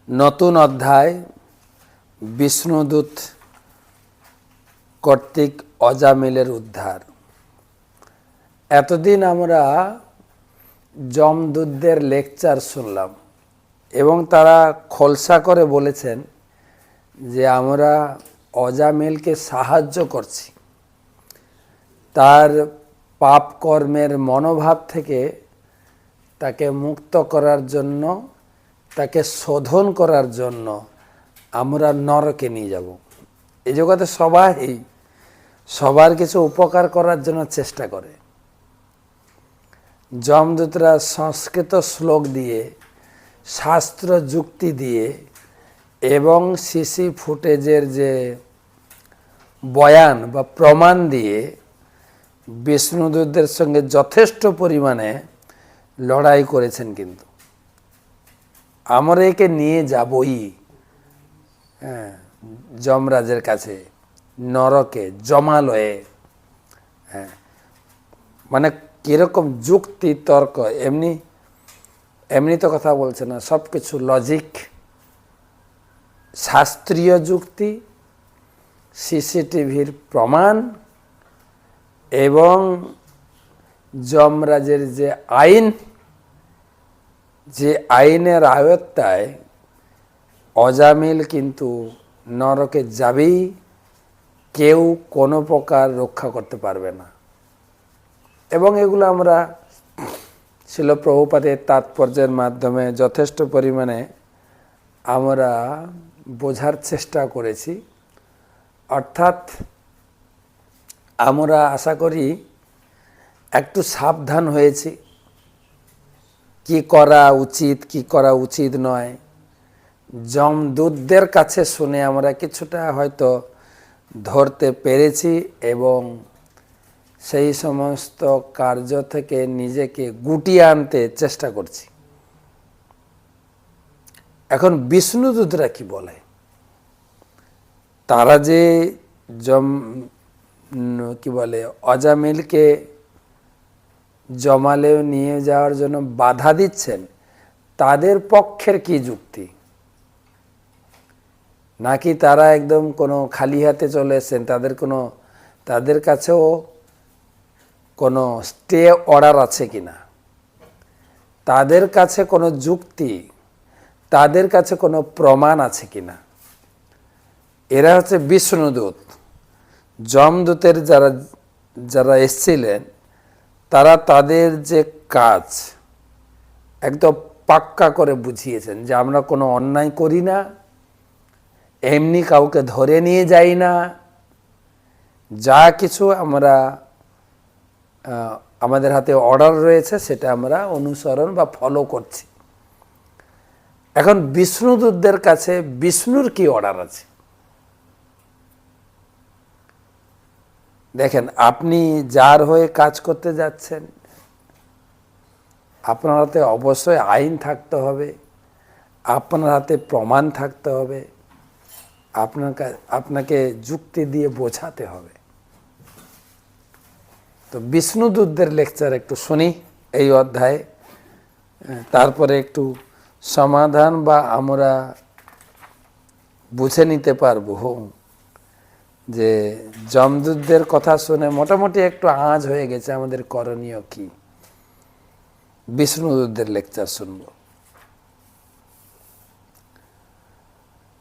নতুন অধ্যায় বিষ্ণুদূত কর্তৃক অজামিলের উদ্ধার। এতদিন আমরা যমদূতদের লেকচার শুনলাম এবং তারা খোলসা করে বলেছেন যে আমরা অজামিলকে সাহায্য করছি, তার পাপ কর্মের মনোভাব থেকে তাকে মুক্ত করার জন্য, তাকে শোধন করার জন্য আমরা নরকে নিয়ে যাব। এই জগতে সবার কিছু উপকার করার জন্য চেষ্টা করে। যমদূতরা সংস্কৃত শ্লোক দিয়ে, শাস্ত্র যুক্তি দিয়ে এবং সিসি ফুটেজের যে বয়ান বা প্রমাণ দিয়ে বিষ্ণুদূতদের সঙ্গে যথেষ্ট পরিমাণে লড়াই করেছেন। কিন্তু আমরা একে নিয়ে যাবই যমরাজের কাছে, নরকে, জমালয়ে। মানে কিরকম যুক্তি তর্ক, এমনি তো কথা বলছে না, সব কিছু লজিক, শাস্ত্রীয় যুক্তি, সিসিটিভির প্রমাণ এবং যমরাজের যে আইন, যে আইনের আয়ত্তায় অজামিল কিন্তু নরকে যাবেই, কেউ কোনো প্রকার রক্ষা করতে পারবে না। এবং এগুলো আমরা শিল প্রভুপাদের তাৎপর্যের মাধ্যমে যথেষ্ট পরিমাণে আমরা বোঝার চেষ্টা করেছি। অর্থাৎ আমরা আশা করি একটু সাবধান হয়েছি, কি করা উচিত, কি করা উচিত নয়। যমদূতদের কাছে শুনে আমরা কিছুটা হয়তো ধরতে পেরেছি এবং সেই সমস্ত কার্য থেকে নিজেকে গুটিয়ে আনতে চেষ্টা করছি। এখন বিষ্ণুদূতরা কি বলে? তারা যে অজামিলকে জমালেও নিয়ে যাওয়ার জন্য বাধা দিচ্ছেন, তাদের পক্ষের কি যুক্তি? নাকি তারা একদম কোনো খালি হাতে চলে এসেছেন, তাদের কাছেও কোনো স্টে অর্ডার আছে কিনা, তাদের কাছে কোনো যুক্তি, তাদের কাছে কোনো প্রমাণ আছে কিনা? এরা হচ্ছে বিষ্ণুদূত। যমদূতের যারা এসেছিলেন তারা তাদের যে কাজ একদম পাক্কা করে বুঝিয়েছেন যে আমরা কোনো অন্যায় করি না, এমনি কাউকে ধরে নিয়ে যাই না, যা কিছু আমাদের হাতে অর্ডার রয়েছে সেটা আমরা অনুসরণ বা ফলো করছি। এখন বিষ্ণুদূতদের কাছে বিষ্ণুর কি অর্ডার আছে? দেখেন, আপনি যার হয়ে কাজ করতে যাচ্ছেন, আপনার হাতে অবশ্যই আইন থাকতে হবে, আপনার হাতে প্রমাণ থাকতে হবে, আপনাকে যুক্তি দিয়ে বোঝাতে হবে। তো বিষ্ণুদূতদের লেকচার একটু শুনি এই অধ্যায়ে, তারপরে একটু সমাধান বা আমরা বুঝে নিতে পারবো যে যমদূতদের কথা শুনে মোটামুটি একটু আঁচ হয়ে গেছে আমাদের করণীয় কি। বিষ্ণুদূতদের লেকচার শুনব।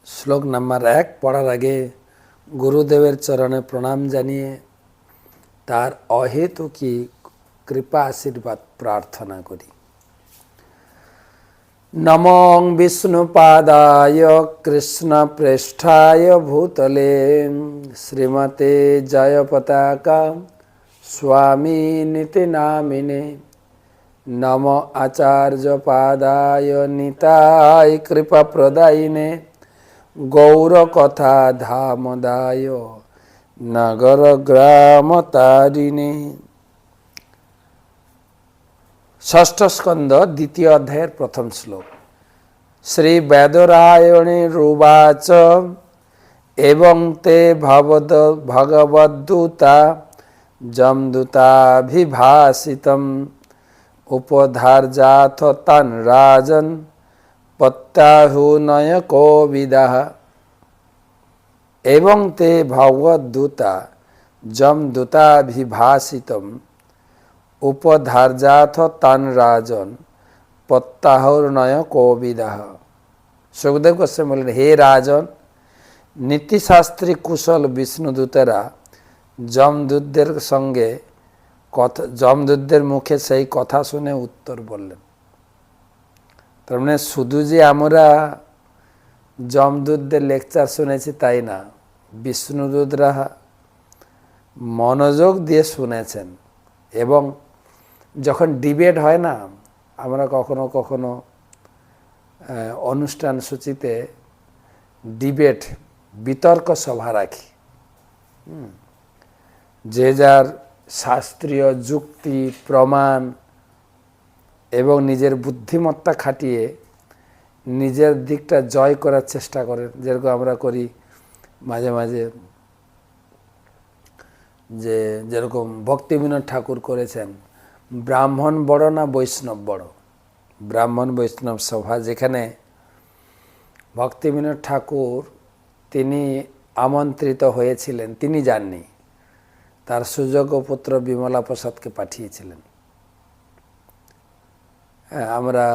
শ্লোক নাম্বার 1 পড়ার আগে গুরুদেবের চরণে প্রণাম জানিয়ে তার অহেতুকী কৃপা আশীর্বাদ প্রার্থনা করি। নমো বিষ্ণুপাদায় কৃষ্ণ প্রেষ্ঠায় ভূতলে শ্রীমতে জয়পতাকা স্বামী নীতি নামিনে নম আচার্য পাদায় নিতাই কৃপা প্রদায়িনে গৌরকথা ধামদায় নগর গ্রাম তারিণে। ষষ্ঠ স্কন্ধ দ্বিতীয় অধ্যায়ের প্রথম শ্লোক। শ্রী বেদরায়ণে রুবাচ এবং তে ভগবদ্দূতা যমদূতাভিভাষিতম উপধার্যাথ তান রাজন প্রত্যাহুনয় কোবিদাহ এবং তে ভগবদ্দূতা যম দূতাভিভাষিতম উপধার্যাথ তান রাজন প্রত্যাহুনয় কোবিদাহ। সুখদেব গোস্বামী বললেন, হে রাজন, নীতিশাস্ত্রী কুশল বিষ্ণুদূতেরা যমদূতদের সঙ্গে যমদূতদের মুখে সেই কথা শুনে উত্তর বললেন। তার মানে শুধু যে আমরা যমদূতদের লেকচার শুনেছি তাই না, বিষ্ণুদূতরা মনোযোগ দিয়ে শুনেছেন। এবং যখন ডিবেট হয় না, আমরা কখনো কখনো অনুষ্ঠান সূচিতে ডিবেট বিতর্ক সভা রাখি, যে যার শাস্ত্রীয় যুক্তি প্রমাণ এবং নিজের বুদ্ধিমত্তা খাটিয়ে নিজের দিকটা জয় করার চেষ্টা করেন, যেরকম আমরা করি মাঝে মাঝে। যেরকম ভক্তিবিনোদ ঠাকুর করেছেন, ব্রাহ্মণ বড় না বৈষ্ণব বড়, ব্রাহ্মণ বৈষ্ণব সভা, যেখানে ভক্তিবিনোদ ঠাকুর তিনি আমন্ত্রিত হয়েছিলেন, তিনি যাননি, তার সুযোগ্য পুত্র বিমলা প্রসাদকে পাঠিয়েছিলেন। আমরা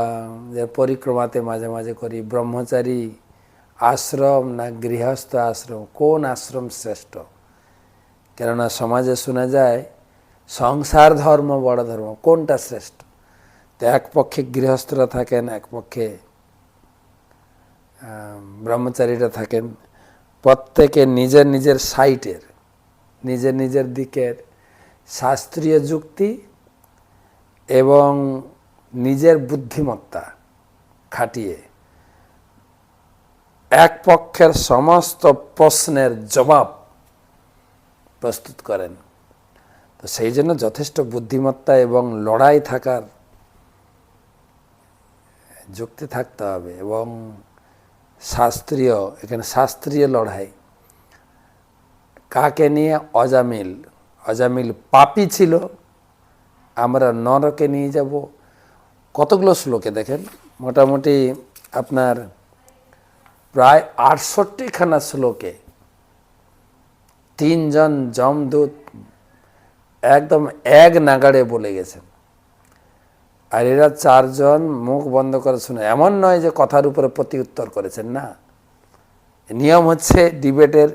যে পরিক্রমাতে মাঝে মাঝে করি, ব্রহ্মচারী আশ্রম না গৃহস্থ আশ্রম, কোন আশ্রম শ্রেষ্ঠ? কেননা সমাজে শোনা যায় সংসার ধর্ম বড় ধর্ম, কোনটা শ্রেষ্ঠ? তো এক পক্ষে গৃহস্থরা থাকেন, এক পক্ষে ব্রহ্মচারীরা থাকেন। প্রত্যেকে নিজের নিজের সাইটের, নিজের নিজের দিকের শাস্ত্রীয় যুক্তি এবং নিজের বুদ্ধিমত্তা খাটিয়ে এক পক্ষের সমস্ত প্রশ্নের জবাব প্রস্তুত করেন। তো সেই জন্য যথেষ্ট বুদ্ধিমত্তা এবং লড়াই থাকার যুক্তি থাকতে হবে। এবং শাস্ত্রীয়, এখানে শাস্ত্রীয় লড়াই কাকে নিয়ে? অজামিল। অজামিল পাপী ছিল, আমরা নরকে নিয়ে যাব। কতগুলো শ্লোকে দেখেন, মোটামুটি আপনার প্রায় 68খানা শ্লোকে তিনজন যমদূত একদম এক নাগাড়ে বলে গেছেন। আর এরা চারজন মুখ বন্ধ করে শুনে, এমন নয় যে কথার উপরে প্রতি উত্তর করেছেন, না। নিয়ম হচ্ছে ডিবেটের,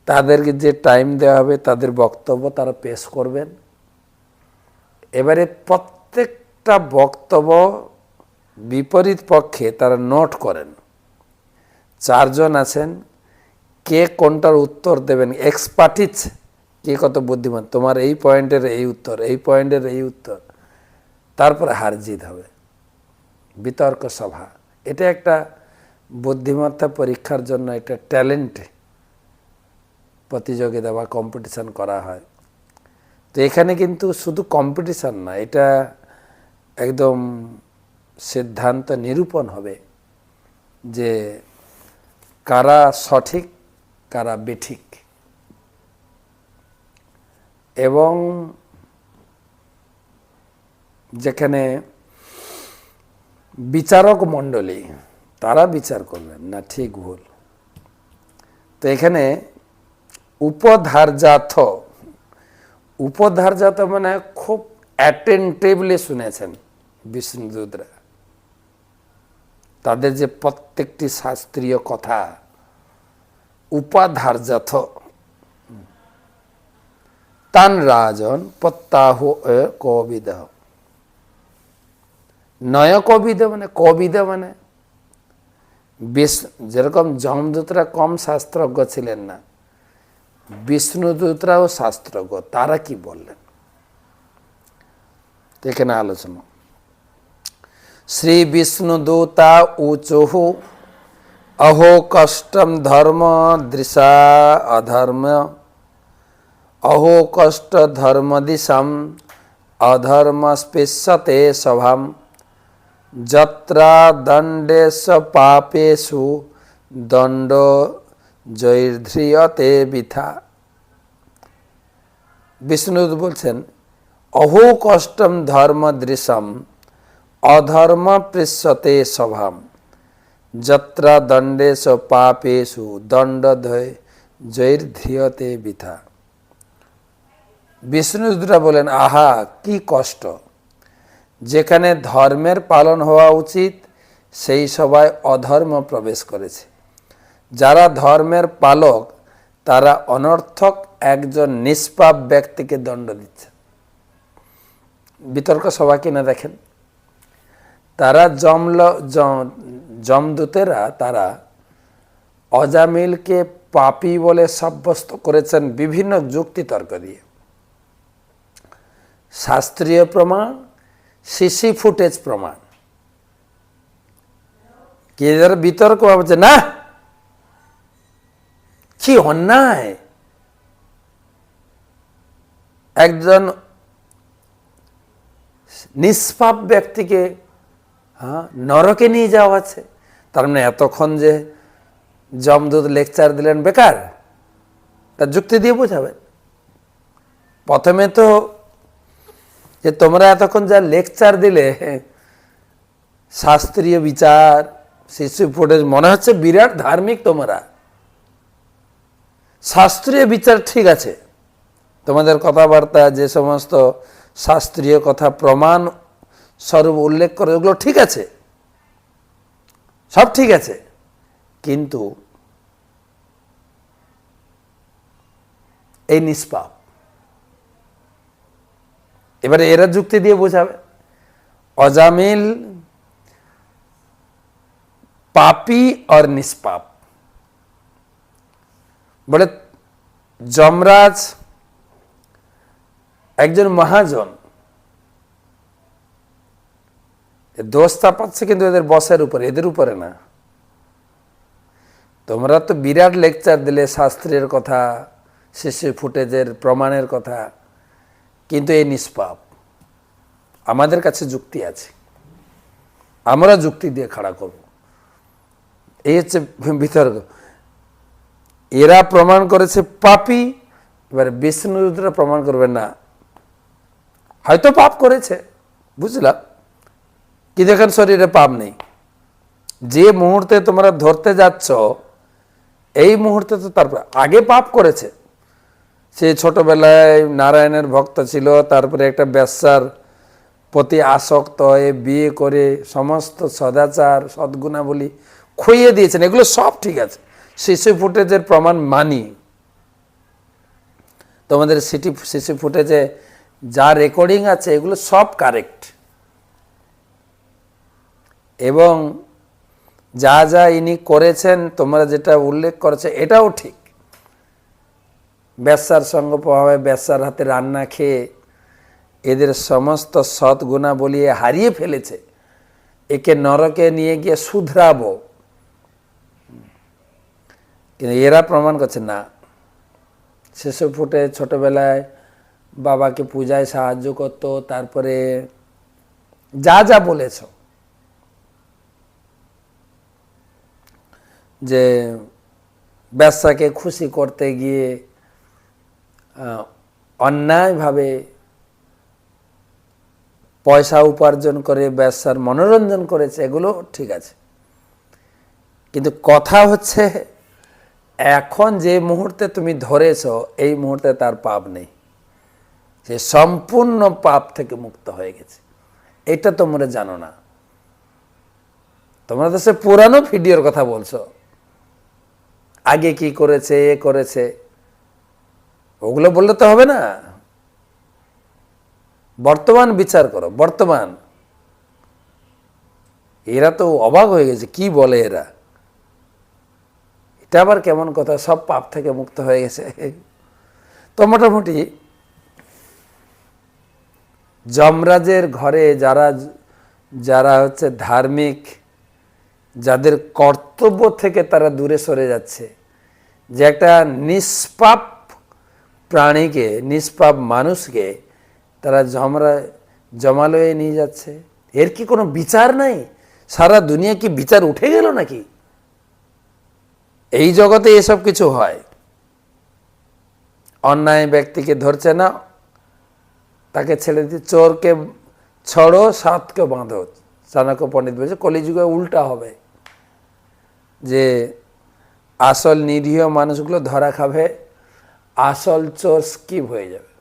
তাদেরকে যে টাইম দেওয়া হবে তাদের বক্তব্য তারা পেশ করবেন। এবারে প্রত্যেকটা বক্তব্য বিপরীত পক্ষে তারা নোট করেন। চারজন আছেন, কে কোনটার উত্তর দেবেন, এক্সপার্টিজ, কে কত বুদ্ধিমান, তোমার এই পয়েন্টের এই উত্তর, এই পয়েন্টের এই উত্তর, তারপরে হার জিত হবে। বিতর্ক সভা, এটা একটা বুদ্ধিমত্তা পরীক্ষার জন্য একটা ট্যালেন্ট প্রতিযোগিতা বা কম্পিটিশান করা হয়। তো এখানে কিন্তু শুধু কম্পিটিশান না, এটা একদম সিদ্ধান্ত নিরূপণ হবে যে কারা সঠিক কারা বেঠিক। এবং যেখানে বিচারক মণ্ডলী, তারা বিচার করবেন না ঠিক ভুল। তো এখানে উপধার্যাথ, উপধার্যাথ মানে খুব অ্যাটেন্টিভলি শুনেছেন বিষ্ণুদূতরা, তাদের যে প্রত্যেকটি শাস্ত্রীয় কথা। উপাধার্যাথ তান রাজন প্রত্যাহু কবিদহ। নয় কবিদ মানে, কবিদ মানে যেরকম যমদূতরা কম শাস্ত্রজ্ঞ ছিলেন না, বিষ্ণুদূতরাও শাস্ত্রজ্ঞ। তারা কি বললেন এখানে আলোচনা। শ্রী বিষ্ণুদূতা উচুহু अहो कष्टम धर्म दृशा अधर्म अहो कष्ट धर्म दिशम अधर्म स्पृश्यते सभाम जत्रा दंडेश पापेषु दंडो जैर्ध्रियते बिथा। विष्णुदूत बोलছেন अहो कष्टम धर्म दृशम अधर्म पृश्यते सभाम। যত্রা দণ্ডেষু পাপেষু দণ্ডধয় জৈর্ধীয়তে বৃথা। বিষ্ণুদূতরা বলেন, আহা কি কষ্ট, যেখানে ধর্মের পালন হওয়া উচিত সেই সভায় অধর্ম প্রবেশ করেছে। যারা ধর্মের পালক তারা অনর্থক একজন নিষ্পাপ ব্যক্তিকে দণ্ড দিচ্ছে। বিতর্ক সভা কিনা দেখেন, তারা যমদূতেরা তারা অজামিলকে পাপী বলে সাব্যস্ত করেছেন বিভিন্ন যুক্তি তর্ক দিয়ে। শাস্ত্রীয় প্রমাণ, সিসি ফুটেজ প্রমাণ। কি যারা বিতর্ক ভাবছে না কি অন্যায়, একজন নিষ্পাপ ব্যক্তিকে নরকে নিয়ে যাওয়া আছে, তার মানে এতক্ষণ যে যমদূত লেকচার দিলেন বেকার, তার যুক্তি দিয়ে বোঝাবেন। প্রথমে তো যে তোমরা এতক্ষণ যা লেকচার দিলে শাস্ত্রীয় বিচার, শিশু ফুটেজ, মনে হচ্ছে বিরাট ধার্মিক তোমরা। শাস্ত্রীয় বিচার ঠিক আছে, তোমাদের কথাবার্তা যে সমস্ত শাস্ত্রীয় কথা প্রমাণ স্বরূপ উল্লেখ করে ওগুলো ঠিক আছে, সব ঠিক আছে, কিন্তু এই নিষ্পাপ। এবারে এরা যুক্তি দিয়ে বোঝাবে অজামিল পাপী আর নিষ্পাপ। বলে যমরাজ একজন মহাজন, দোষ চাপাচ্ছে কিন্তু এদের বসের উপরে, এদের উপরে না। তোমরা তো বিরাট লেকচার দিলে শাস্ত্রের কথা, শিশু ফুটেজের প্রমাণের কথা, কিন্তু এই নিষ্পাপ। আমাদের কাছে যুক্তি আছে, আমরা যুক্তি দিয়ে খাড়া করব। এই হচ্ছে বিতর্ক। এরা প্রমাণ করেছে পাপী, এবারে বিষ্ণুদূতরা প্রমাণ করবে না হয়তো পাপ করেছে, বুঝলাম, কিন্তু এখন শরীরে পাপ নেই। যে মুহূর্তে তোমরা ধরতে যাচ্ছ এই মুহূর্তে তো তারপর আগে পাপ করেছে। সে ছোটবেলায় নারায়ণের ভক্ত ছিল, তারপরে একটা ব্যবসার প্রতি আসক্ত হয়ে বিয়ে করে সমস্ত সদাচার সদ্গুণাবলী খুইয়ে দিয়েছেন, এগুলো সব ঠিক আছে। শিশু ফুটেজের প্রমাণ মানি, তোমাদের শিশু ফুটেজে যা রেকর্ডিং আছে এগুলো সব কারেক্ট, এবং যা যা ইনি করেছেন তোমরা যেটা উল্লেখ করেছে এটাও ঠিক। ব্যবসার সঙ্গ প্রভাবে ব্যবসার হাতে রান্না খেয়ে এদের সমস্ত সৎ গুণাবলী হারিয়ে ফেলেছে, একে নরকে নিয়ে গিয়ে শুধরাবো, কিন্তু এরা প্রমাণ করছে না। শিশু ফুটে ছোটবেলায় বাবাকে পূজায় সাহায্য করত, তারপরে যা যা বলেছ, যে ব্যবসাকে খুশি করতে গিয়ে অন্যায়ভাবে পয়সা উপার্জন করে ব্যবসার মনোরঞ্জন করেছে, এগুলো ঠিক আছে। কিন্তু কথা হচ্ছে এখন যে মুহূর্তে তুমি ধরেছ এই মুহূর্তে তার পাপ নেই, সে সম্পূর্ণ পাপ থেকে মুক্ত হয়ে গেছে। এটা তোমরা জানো না, তোমরা তো সে পুরানো ভিডিওর কথা বলছো, আগে কি করেছে এ করেছে, ওগুলো বললে তো হবে না। বর্তমান বিচার করো, বর্তমান। এরা তো অবাক হয়ে গেছে, কি বলে এরা, এটা আবার কেমন কথা, সব পাপ থেকে মুক্ত হয়ে গেছে। তো মোটামুটি যমরাজের ঘরে যারা যারা হচ্ছে ধার্মিক, যাদের কর্তব্য থেকে তারা দূরে সরে যাচ্ছে, যে একটা নিষ্পাপ প্রাণীকে, নিষ্পাপ মানুষকে তারা জমালয়ে নিয়ে যাচ্ছে, এর কি কোনো বিচার নাই? সারা দুনিয়া কি বিচার উঠে গেল নাকি? এই জগতে এসব কিছু হয়। অন্যায় ব্যক্তিকে ধরছে না, তাকে ছেড়ে দিয়ে চোরকে ছড়ো, সাতকে বাঁধো। চাণক্য পণ্ডিত বলছে কলিযুগে উল্টা হবে, যে আসল নিরীহ মানুষগুলো ধরা খাবে, আসল চোর স্কিপ হয়ে যাবে।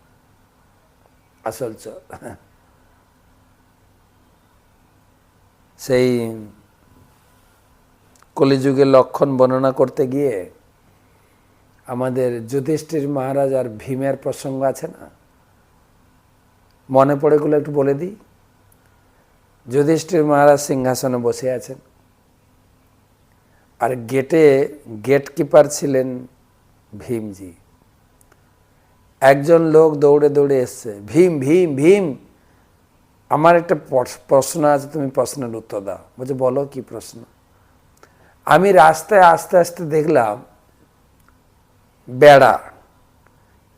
আসল চোর সেই কলিযুগের লক্ষণ বর্ণনা করতে গিয়ে আমাদের যুধিষ্ঠির মহারাজ আর ভীমের প্রসঙ্গ আছে না, মনে পড়ে গুলো একটু বলে দিই। যুধিষ্ঠির মহারাজ সিংহাসনে বসে আছেন, আর গেট কিপার ছিলেন ভীমজি। একজন লোক দৌড়ে দৌড়ে এসছে, ভীম ভীম ভীম, আমার একটা প্রশ্ন আছে, তুমি প্রশ্নের উত্তর দাও। বলছে, বলো কি প্রশ্ন? আমি রাস্তায় আস্তে আস্তে দেখলাম বেড়া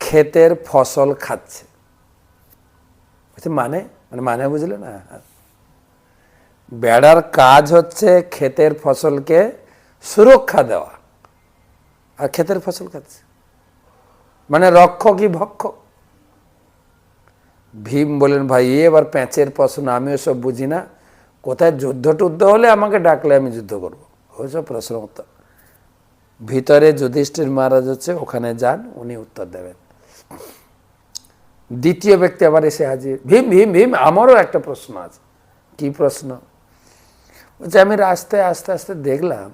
ক্ষেতের ফসল খাচ্ছে। মানে মানে বুঝলে না? বেড়ার কাজ হচ্ছে ক্ষেতের ফসলকে সুরক্ষা দেওয়া, আর ক্ষেতের ফসল খাচ্ছে, মানে রক্ষকই ভক্ষক। ভীম বলেন, ভাই এবার প্যাঁচের প্রশ্ন, আমি ওসব বুঝি না, কোথায় যুদ্ধ টুদ্ধ হলে আমাকে ডাকলে আমি যুদ্ধ করবো, ওইসব প্রশ্ন উত্তর। ভিতরে যুধিষ্ঠির মহারাজ হচ্ছে, ওখানে যান, উনি উত্তর দেবেন। দ্বিতীয় ব্যক্তি আবার এসে হাজির, ভীম ভীম ভীম, আমারও একটা প্রশ্ন আছে। কি প্রশ্ন? বলছে, আমি রাস্তায় আস্তে আস্তে দেখলাম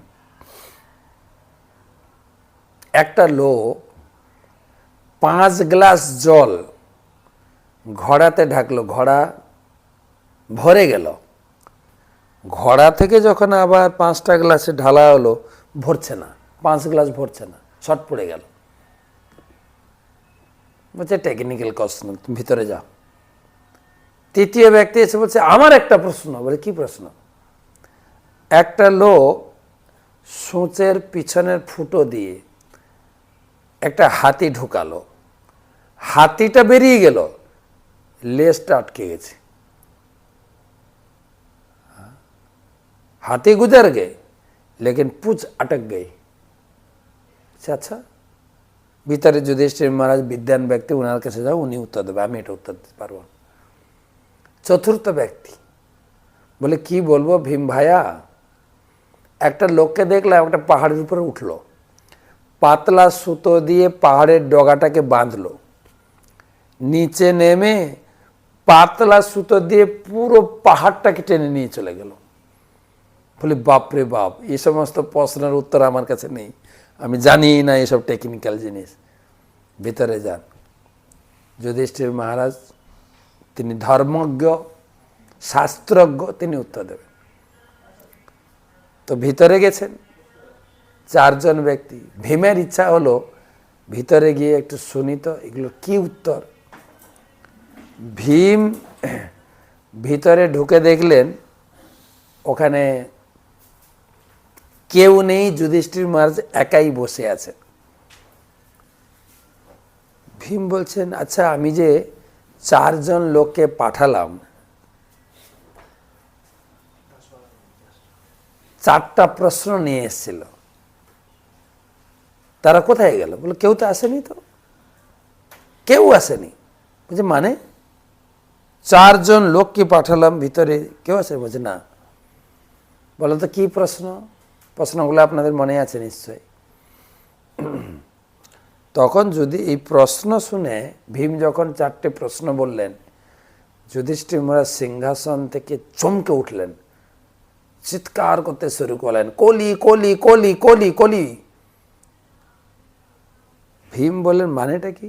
একটা লোক 5 গ্লাস জল ঘোড়াতে ঢাকলো, ঘোড়া ভরে গেল, ঘোড়া থেকে যখন আবার 5টা গ্লাসে ঢালা হলো, ভরছে না, 5 গ্লাস ভরছে না, শর্ট পড়ে গেল। বলছে, টেকনিক্যাল কোশ্চেন, তুমি ভিতরে যাও। তৃতীয় ব্যক্তি এসে বলছে, আমার একটা প্রশ্ন। বলে, কি প্রশ্ন? একটা লোক সূচের পিছনের ফুটো দিয়ে একটা হাতি ঢুকালো, হাতিটা বেরিয়ে গেল, লেজটা আটকে গেছে। हाथी गुजर गए लेकिन पूछ अटक गई। আচ্ছা, ভিতরে যুধিষ্ঠির মহারাজ বিদ্যান ব্যক্তি, ওনার কাছে যাও, উনি উত্তর দেবে, আমি এটা উত্তর দিতে পারবো না। চতুর্থ ব্যক্তি বলে, কি বলবো ভীম ভাইয়া, একটা লোককে দেখলাম একটা পাহাড়ের উপরে উঠলো, পাতলা সুতো দিয়ে পাহাড়ের ডগাটাকে বাঁধলো, নিচে নেমে পাতলা সুতো দিয়ে পুরো পাহাড়টাকে টেনে নিয়ে চলে গেল। বলি, বাপরে বাপ, এই সমস্ত প্রশ্নের উত্তর আমার কাছে নেই, আমি জানি না এসব টেকনিক্যাল জিনিস। ভিতরে যান। যুধিষ্ঠির মহারাজ, তিনি ধর্মজ্ঞ, শাস্ত্রজ্ঞ, তিনি উত্তর দেবেন। তো ভিতরে গেছেন 4 জন ব্যক্তি। ভীমের ইচ্ছা হলো ভিতরে গিয়ে একটু শুনি তো এগুলো কি উত্তর। ভীম ভিতরে ঢুকে দেখলেন ওখানে কেউ নেই, যুধিষ্ঠির মহারাজ একাই বসে আছে। ভীম বলছেন, আচ্ছা আমি যে 4 জন লোককে পাঠালাম, 4টা প্রশ্ন নিয়ে এসেছিল, তারা কোথায় গেল? বলে, কেউ তো আসেনি, তো কেউ আসেনি। বলছে, মানে 4 জন লোককে পাঠালাম, ভিতরে কেউ আসে? বলছে, না। বলো তো কি প্রশ্ন? প্রশ্নগুলো আপনাদের মনে আছে নিশ্চয়ই। তখন যদি এই প্রশ্ন শুনে ভীম যখন 4টে প্রশ্ন বললেন, যুধিষ্ঠির মহারাজ সিংহাসন থেকে চমকে উঠলেন, চিৎকার করতে শুরু করলেন, কলি কলি কলি কলি কলি। ভীম বললেন, মানেটা কি?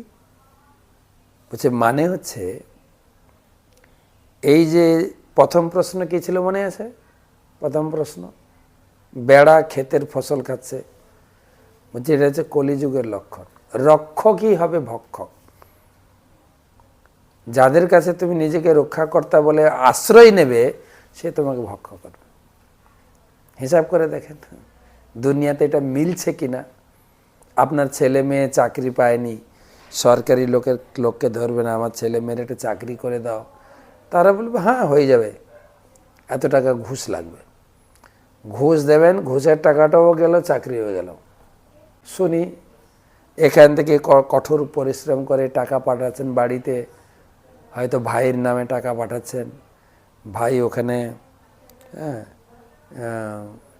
বলছে, মানে হচ্ছে এই যে প্রথম প্রশ্ন কি ছিল মনে আছে? প্রথম প্রশ্ন, বেড়া ক্ষেতের ফসল খাচ্ছে। বলছে, এটা হচ্ছে কলিযুগের লক্ষণ। রক্ষকই হবে ভক্ষক। যাদের কাছে তুমি নিজেকে রক্ষাকর্তা বলে আশ্রয় নেবে, সে তোমাকে ভক্ষক করবে। হিসাব করে দেখেন দুনিয়াতে এটা মিলছে কিনা। আপনার ছেলে মেয়ে চাকরি পায়নি, সরকারি লোককে ধরবে না, আমার ছেলে মেয়ের একটা চাকরি করে দাও, তারা বলবে হ্যাঁ হয়ে যাবে, এত টাকা ঘুষ লাগবে। ঘুষ দেবেন, ঘুষের টাকাটাও গেল, চাকরি হয়ে গেল। শুনি এখান থেকে কঠোর পরিশ্রম করে টাকা পাঠাচ্ছেন বাড়িতে, হয়তো ভাইয়ের নামে টাকা পাঠাচ্ছেন, ভাই ওখানে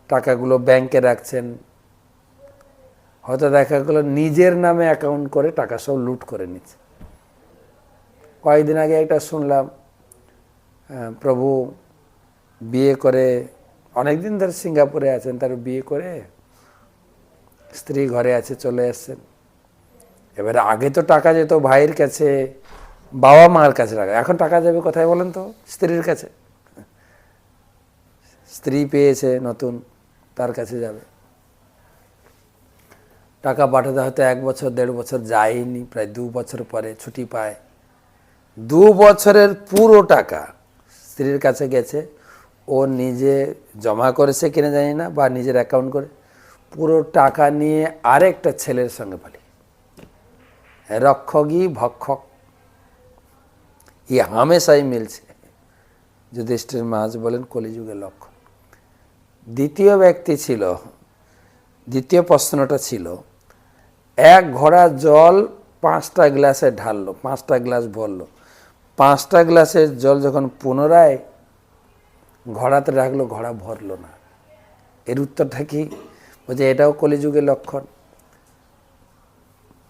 টাকাগুলো ব্যাংকে রাখছেন, হয়তো দেখা গেলো নিজের নামে অ্যাকাউন্ট করে টাকা সব লুট করে নিচ্ছে। কয়েকদিন আগে একটা শুনলাম, প্রভু বিয়ে করে অনেকদিন ধরে সিঙ্গাপুরে আছেন, তার বিয়ে করে স্ত্রী ঘরে আছে, চলে আসছেন। এবারে আগে তো টাকা যেত ভাইয়ের কাছে, বাবা মার কাছে রাখা, এখন টাকা যাবে কোথায় বলেন তো? স্ত্রীর কাছে। স্ত্রী পেয়েছে নতুন, তার কাছে যাবে। টাকা পাঠাতে হয়তো 1 বছর 1.5 বছর যায়নি, প্রায় 2 বছর পরে ছুটি পায়। 2 বছরের পুরো টাকা স্ত্রীর কাছে গেছে, ও নিজে জমা করেছে কিনা জানি না, বা নিজের অ্যাকাউন্ট করে পুরো টাকা নিয়ে আরেকটা ছেলের সঙ্গে পালিয়ে। রক্ষকই ভক্ষক, ये হামেশাই মিলছে। যুধিষ্ঠির মহারাজ বলেন কলিযুগের লক্ষণ। দ্বিতীয় ব্যক্তি ছিল, দ্বিতীয় প্রশ্নটা ছিল, 1 ঘড়া জল 5টা গ্লাসে ঢাললো, 5টা গ্লাস ভরলো, 5টা গ্লাসের জল যখন পুনরায় ঘড়াতে রাখলো, ঘড়া ভরলো না। এর উত্তরটা কি? বলছে এটাও কলিযুগের লক্ষণ।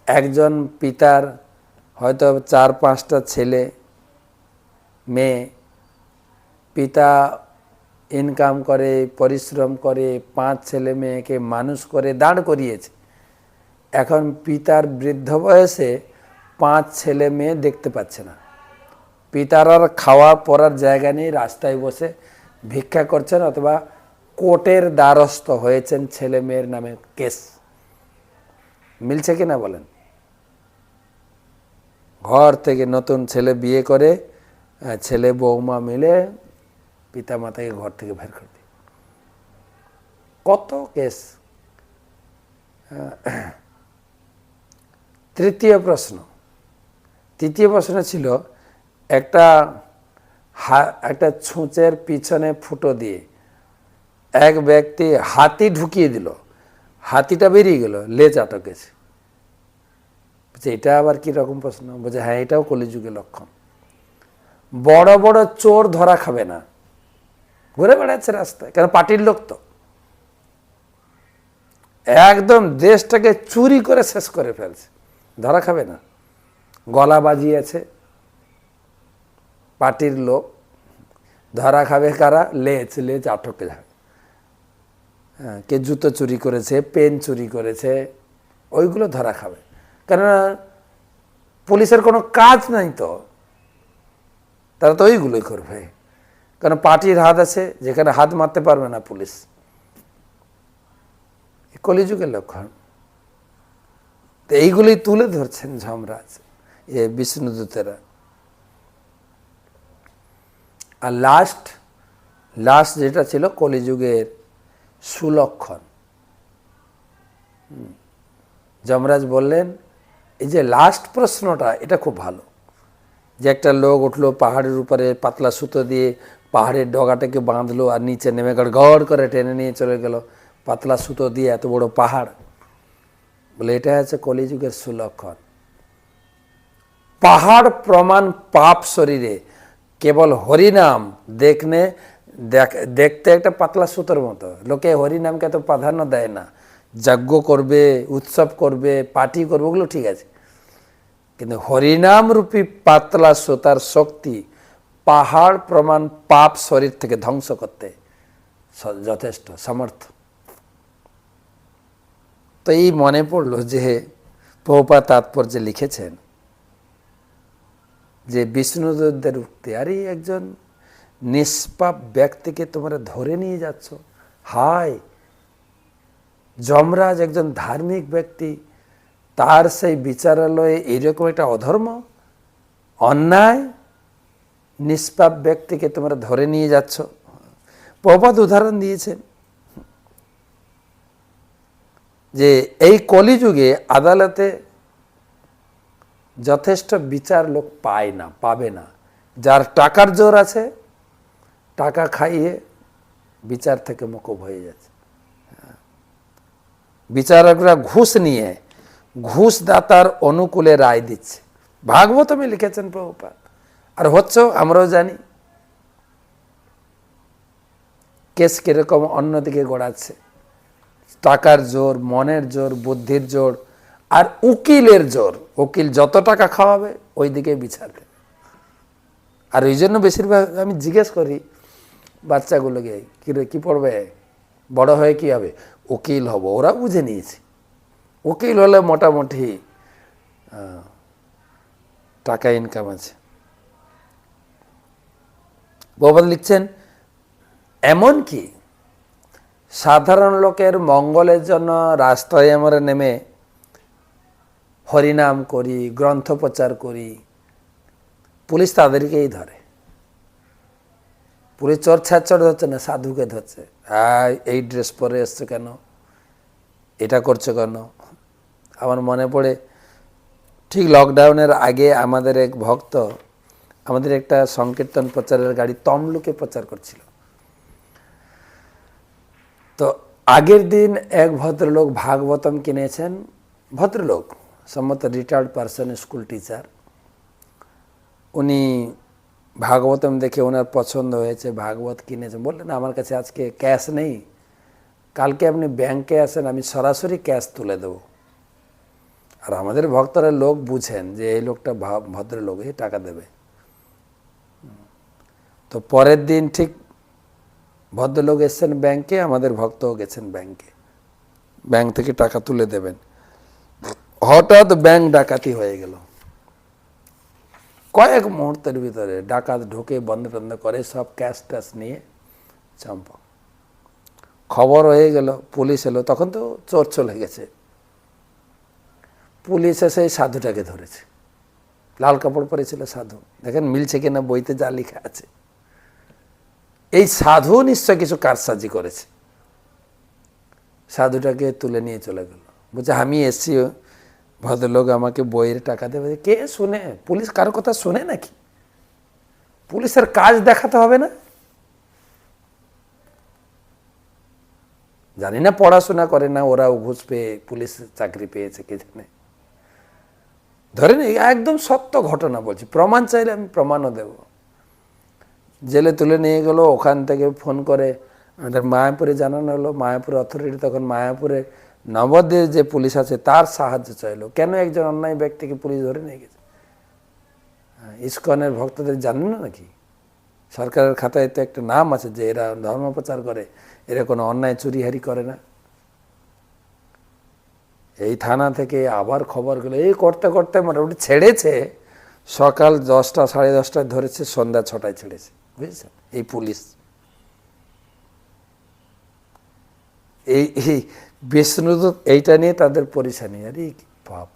একজন পিতার হয়তো 4-5টা ছেলে মেয়ে, পিতা ইনকাম করে, পরিশ্রম করে, 5 ছেলে মেয়েকে মানুষ করে দাঁড় করিয়েছে। এখন পিতার বৃদ্ধ বয়সে 5 ছেলে মেয়ে দেখতে পাচ্ছে না, পিতার আর খাওয়া পরার জায়গা নেই, রাস্তায় বসে ভিক্ষা করছেন, অথবা কোর্টের দ্বারস্থ হয়েছেন ছেলে মেয়ের নামে কেস। মিলছে কিনা বলেন? ঘর থেকে নতুন ছেলে বিয়ে করে ছেলে বৌমা মিলে পিতা মাতাকে ঘর থেকে বের করে দিই, কত কেস। তৃতীয় প্রশ্ন ছিল, একটা ছুঁচের পিছনে ফুটো দিয়ে এক ব্যক্তি হাতি ঢুকিয়ে দিল, হাতিটা বেরিয়ে গেল, লেজ আটকেছে। এটা আবার কি রকম প্রশ্ন? বলছে হ্যাঁ, এটাও কলিযুগের লক্ষণ। বড় বড় চোর ধরা খাবে না, ঘুরে বেড়াচ্ছে রাস্তায়, কারণ পার্টির লোক তো একদম দেশটাকে চুরি করে শেষ করে ফেলছে, ধরা খাবে না। গলা বাজিয়েছে পার্টির লোক, ধরা খাবে কারা? লেজ আটকে যাবে। কে জুতো চুরি করেছে, পেন চুরি করেছে, ওইগুলো ধরা খাবে। কেননা পুলিশের কোনো কাজ নাই তো, তারা তো ওইগুলোই করবে। কারণ পার্টির হাত আছে, যেখানে হাত মারতে পারবে না পুলিশ। কলিযুগের লক্ষণ। তো এইগুলোই তুলে ধরছেন যমরাজ, বিষ্ণুদূতেরা। আর লাস্ট যেটা ছিল কলিযুগের সুলক্ষণ, যমরাজ বললেন এই যে লাস্ট প্রশ্নটা, এটা খুব ভালো। যে একটা লোক উঠলো পাহাড়ের উপরে, পাতলা সুতো দিয়ে পাহাড়ের ডগাটাকে বাঁধলো, আর নিচে নেমে গড় করে টেনে নিয়ে চলে গেল, পাতলা সুতো দিয়ে এত বড় পাহাড়। বলে এটা হচ্ছে কলিযুগের সুলক্ষণ। পাহাড় প্রমাণ পাপ শরীরে, কেবল হরিনাম দেখতে একটা পাতলা সুতোর মতো, লোকে হরিনামকে এত প্রাধান্য দেয় না। যজ্ঞ করবে, উৎসব করবে, পার্টি করবে, ওগুলো ঠিক আছে, কিন্তু হরিনাম রূপী পাতলা সুতার শক্তি পাহাড় প্রমাণ পাপ শরীর থেকে ধ্বংস করতে যথেষ্ট সামর্থ্য। তো এই মনে পড়লো যে প্রভুপাদ তাৎপর্যে লিখেছেন যে বিষ্ণুদূতদের উক্তি, আরে একজন নিষ্পাপ ব্যক্তিকে তোমরা ধরে নিয়ে যাচ্ছ, হায় যমরাজ একজন ধার্মিক ব্যক্তি, তার সেই বিচারালয়ে এইরকম একটা অধর্ম, অন্যায়, নিষ্পাপ ব্যক্তিকে তোমরা ধরে নিয়ে যাচ্ছ। প্রভুপাদ উদাহরণ দিয়েছেন যে এই কলিযুগে আদালতে যথেষ্ট বিচার লোক পাবে না। যার টাকার জোর আছে, টাকা খাইয়ে বিচার থেকে মুকুব হয়ে যাচ্ছে। বিচারকরা ঘুষ নিয়ে ঘুষদাতার অনুকূলে রায় দিচ্ছে, ভাগবতমে লিখেছেন প্রভুপাদ। আর হচ্ছেও আমরাও জানি। কেস কীরকম অন্যদিকে গড়াচ্ছে, টাকার জোর, মনের জোর, বুদ্ধির জোর, আর উকিলের জোর। উকিল যত টাকা খাওয়াবে ওই দিকে বিচার দেবে। আর ওই জন্য বেশিরভাগ আমি জিজ্ঞেস করি বাচ্চাগুলোকে, কিরে কি পড়বে, বড় হয়ে কি হবে, উকিল হব। ওরা বুঝে নিয়েছে উকিল হলে মোটামুটি টাকা ইনকাম আছে। বাবা লিখছেন, এমনকি সাধারণ লোকের মঙ্গলের জন্য রাস্তায় আমরা নেমে হরিনাম করি, গ্রন্থ প্রচার করি, পুলিশ তাদেরকেই ধরে। পুলিশ চোর ছাড়চড় ধরছে না, সাধুকে ধরছে। এই ড্রেস পরে এসছো কেন, এটা করছো কেন। আমার মনে পড়ে ঠিক লকডাউনের আগে আমাদের এক ভক্ত আমাদের একটা সংকীর্তন প্রচারের গাড়ি তমলুকে প্রচার করছিল। তো আগের দিন এক ভদ্রলোক ভাগবতম কিনেছেন, ভদ্রলোক সম্ভবত রিটায়ার্ড পার্সন, স্কুল টিচার। উনি ভাগবতম দেখে ওনার পছন্দ হয়েছে, ভাগবত কিনেছেন। বললেন আমার কাছে আজকে ক্যাশ নেই, কালকে আপনি ব্যাংকে আসেন, আমি সরাসরি ক্যাশ তুলে দেব। আর আমাদের ভক্তরা লোক বুঝেন যে এই লোকটা ভদ্রলোক, এই টাকা দেবে। তো পরের দিন ঠিক ভদ্রলোক এসছেন ব্যাংকে, আমাদের ভক্তও গেছেন ব্যাংকে, ব্যাংক থেকে টাকা তুলে দেবেন। হঠাৎ ব্যাংক ডাকাতি হয়ে গেল। কয়েক মুহূর্তের ভিতরে ডাকাত ঢুকে বন্ধ টন্ধ করে সব ক্যাশ ট্যাশ নিয়ে চম্পক। খবর হয়ে গেল, পুলিশ এলো, তখন তো চোর চলে গেছে। পুলিশ এসে সাধুটাকে ধরেছে, লাল কাপড় পরেছিল সাধু। দেখেন মিলছে কিনা বইতে যা লেখা আছে। এই সাধু নিশ্চয় কিছু কারসাজি করেছে। সাধুটাকে তুলে নিয়ে চলে গেল, বলছে আমি এসছি, ভদ্রলোক আমাকে বইয়ের টাকা দেবে। কে শুনে? পুলিশ কারো কথা শুনে নাকি? পুলিশের কাজ দেখাতে হবে না? জানি না পড়াশোনা করে না ওরাও ঘুষ পেয়ে পুলিশ চাকরি পেয়েছে, কে জানে। ধরেন একদম সত্য ঘটনা বলছি, প্রমাণ চাইলে আমি প্রমাণও দেব। জেলে তুলে নিয়ে গেল, ওখান থেকে ফোন করে আমাদের মায়াপুরে জানানো হলো। মায়াপুর অথরিটি তখন মায়াপুরে নবদ্বীপে যে পুলিশ আছে তার সাহায্য চাইলো। কেন একজন অন্যায় ব্যক্তিকে পুলিশ ধরে নিয়ে গেছে? ইসকনের ভক্তদের জানেন না নাকি? সরকারের খাতায় তো একটা নাম আছে যে এরা ধর্ম প্রচার করে, এরা কোনো অন্যায় চুরিহারি করে না। এই থানা থেকে আবার খবর গেলো, এই করতে করতে মোটামুটি ছেড়েছে সকাল 10টা 10:30টায় ধরেছে, সন্ধ্যা 6টায় ছেড়েছে, বুঝেছেন? এই পুলিশ এই বিষ্ণুদূত এইটা নিয়ে তাদের পরিশানি। আরে বাপ,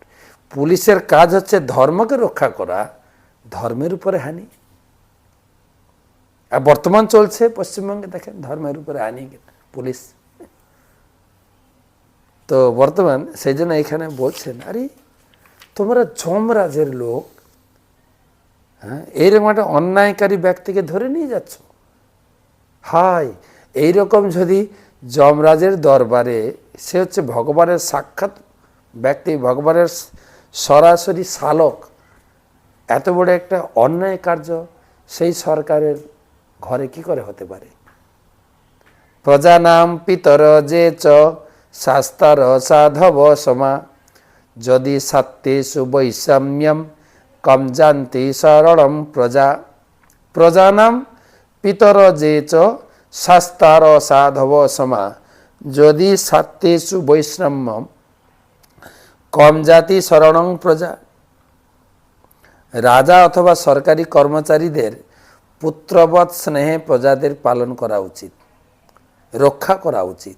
পুলিশের কাজ হচ্ছে ধর্মকে রক্ষা করা, ধর্মের উপরে হানি। আর বর্তমান চলছে পশ্চিমবঙ্গে, দেখেন ধর্মের উপরে হানি পুলিশ। তো বর্তমান সেই জন্য এখানে বলছেন, আরে তোমরা যমরাজের লোক, হ্যাঁ, এইরকম একটা অন্যায়কারী ব্যক্তিকে ধরে নিয়ে যাচ্ছ। হায়, এইরকম যদি যমরাজের দরবারে, সে হচ্ছে ভগবানের সাক্ষাৎ ব্যক্তি, ভগবানের সরাসরি শালক, এত বড় একটা অন্যায় কার্য সেই সরকারের ঘরে কি করে হতে পারে? প্রজানাম পিতর যে চ শাস্তার সাধব সমা যদি সত্যেষু বৈষম্যম কম জানতি শরণম প্রজা। প্রজানাম পিতর যে চ শাস্তার সাধব সমা যদি সত্যেষু বৈষম্যম কম জাতি শরণং প্রজা। রাজা অথবা সরকারি কর্মচারীদের পুত্রবৎ স্নেহে প্রজাদের পালন করা উচিত, রক্ষা করা উচিত।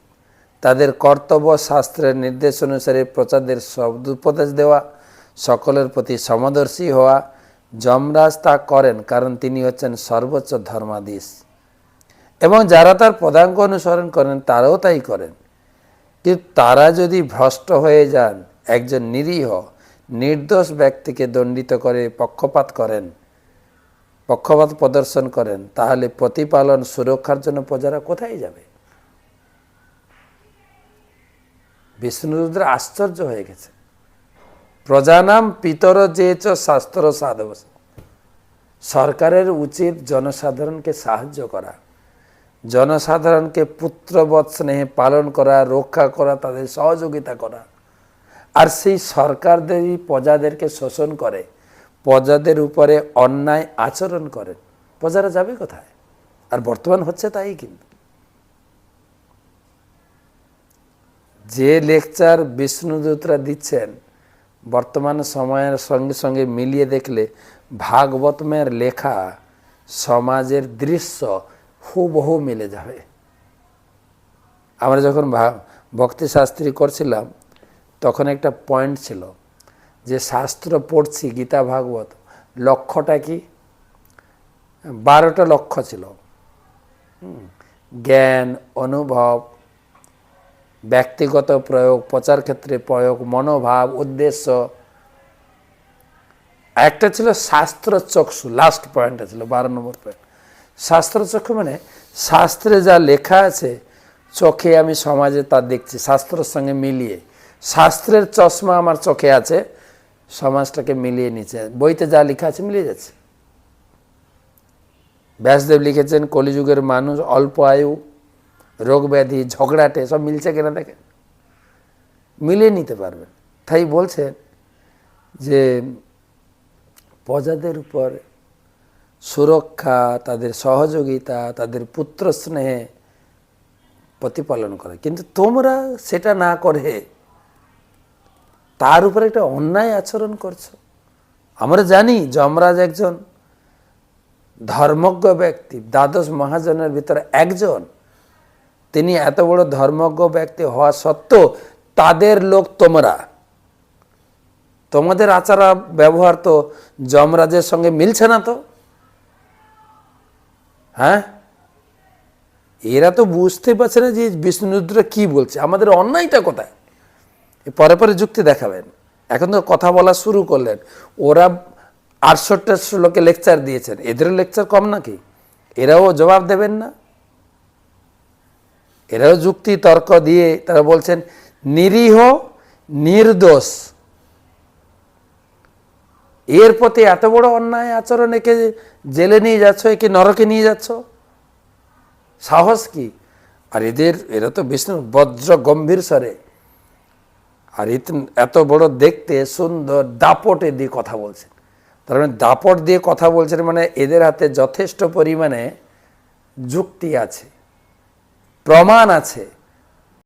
তাদের কর্তব্য শাস্ত্রের নির্দেশ অনুসারে প্রজাদের সদুপদেশ দেওয়া, সকলের প্রতি সমদর্শী হওয়া। যমরাজ তা করেন কারণ তিনি হচ্ছেন সর্বোচ্চ ধর্মাধীশ, এবং যারা তার পদাঙ্ক অনুসরণ করেন তারাও তাই করেন। কিন্তু তারা যদি ভ্রষ্ট হয়ে যান, একজন নিরীহ নির্দোষ ব্যক্তিকে দণ্ডিত করে পক্ষপাত প্রদর্শন করেন, তাহলে প্রতিপালন সুরক্ষার জন্য প্রজারা কোথায় যাবে? বিষ্ণুরুদ্র আশ্চর্য হয়ে গেছে। প্রজানাম পিতর যে চ শাস্ত্র সাধব। সরকারের উচিত জনসাধারণকে সাহায্য করা, জনসাধারণকে পুত্রবৎ স্নেহে পালন করা, রক্ষা করা, তাদের সহযোগিতা করা। আর সেই সরকারদেরই প্রজাদেরকে শোষণ করে, প্রজাদের উপরে অন্যায় আচরণ করেন, প্রজারা যাবে কোথায়? আর বর্তমান হচ্ছে তাই। কিন্তু যে লেকচার বিষ্ণুদূতরা দিচ্ছেন বর্তমান সময়ের সঙ্গে সঙ্গে মিলিয়ে দেখলে ভাগবতমের লেখা সমাজের দৃশ্য হুবহু মিলে যাবে। আমরা যখন ভক্তিশাস্ত্রী করছিলাম তখন একটা পয়েন্ট ছিল যে শাস্ত্র পড়ছি গীতা ভাগবত, লক্ষ্যটা কি? 12টা লক্ষ্য ছিল। জ্ঞান, অনুভব, ব্যক্তিগত প্রয়োগ, প্রচার ক্ষেত্রে প্রয়োগ, মনোভাব, উদ্দেশ্য। একটা ছিল শাস্ত্র চক্ষু, লাস্ট পয়েন্টটা ছিল 12 নম্বর পয়েন্ট। শাস্ত্র চক্ষু মানে শাস্ত্রে যা লেখা আছে চোখে আমি সমাজে তা দেখছি শাস্ত্রের সঙ্গে মিলিয়ে। শাস্ত্রের চশমা আমার চোখে আছে, সমাজটাকে মিলিয়ে নিচ্ছে, বইতে যা লেখা আছে মিলিয়ে যাচ্ছে। ব্যাসদেব লিখেছেন কলিযুগের মানুষ অল্প আয়ু, রোগ ব্যাধি, ঝগড়াটে সব মিলছে কিনা দেখেন, মিলিয়ে নিতে পারবেন। তাই বলছেন যে প্রজাদের উপর সুরক্ষা, তাদের সহযোগিতা, তাদের পুত্র স্নেহে প্রতিপালন করে। কিন্তু তোমরা সেটা না করে তার উপরে একটা অন্যায় আচরণ করছো। আমরা জানি যমরাজ একজন ধর্মজ্ঞ ব্যক্তি, দ্বাদশ মহাজনের ভিতরে একজন। তিনি এত বড় ধর্মজ্ঞ ব্যক্তি হওয়া সত্ত্বেও তাদের লোক তোমরা, তোমাদের আচার ব্যবহার তো যমরাজের সঙ্গে মিলছে না। তো হ্যাঁ, এরা তো বুঝতে পারছে না যে বিষ্ণুরুদ্র কি বলছে, আমাদের অন্যায়টা কোথায়। পরে পরে যুক্তি দেখাবেন, এখন তো কথা বলা শুরু করলেন। ওরা 68 শ্লোকে লেকচার দিয়েছেন, এদেরও লেকচার কম নাকি? এরাও জবাব দেবেন না? এরাও যুক্তি তর্ক দিয়ে তারা বলছেন নিরীহ নির্দোষ, এর প্রতি এত বড় অন্যায় আচরণ, একে জেলে নিয়ে যাচ্ছ, একে নরকে নিয়ে যাচ্ছ, সাহস কি? আর এরা তো বিষ্ণু বজ্র গম্ভীর স্বরে, আর এত বড় দেখতে সুন্দর দাপটে দিয়ে কথা বলছেন। তার মানে দাপট দিয়ে কথা বলছেন মানে এদের হাতে যথেষ্ট পরিমাণে যুক্তি আছে, প্রমাণ আছে।